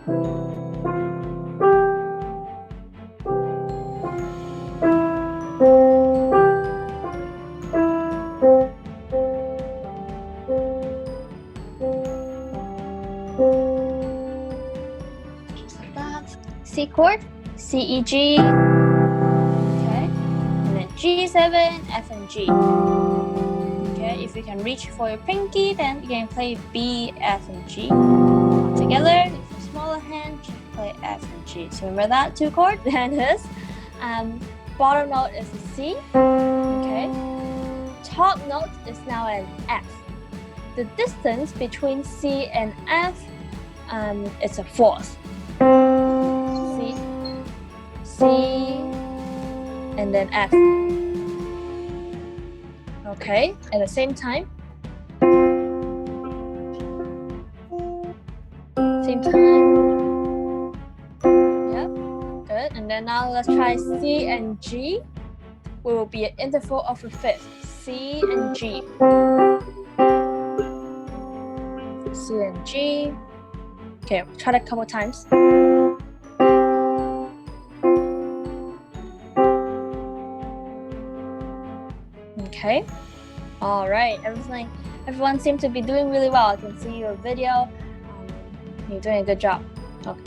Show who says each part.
Speaker 1: C chord, C, E, G, okay, and then G7, F, and G. Okay, if you can reach for your pinky, then you can play B, F, and G. Together, with a smaller hand, you play F and G. So remember that 2 chord? That is. Bottom note is a C. Okay. Top note is now an F. The distance between C and F is a fourth. C, and then F. Okay, at the same time. Same time. Yep, good. And then now let's try C and G. We will be an interval of a fifth. C and G. C and G. Okay, we'll try that a couple times. Okay. All right. Everyone seems to be doing really well. I can see your video. You're doing a good job. Okay.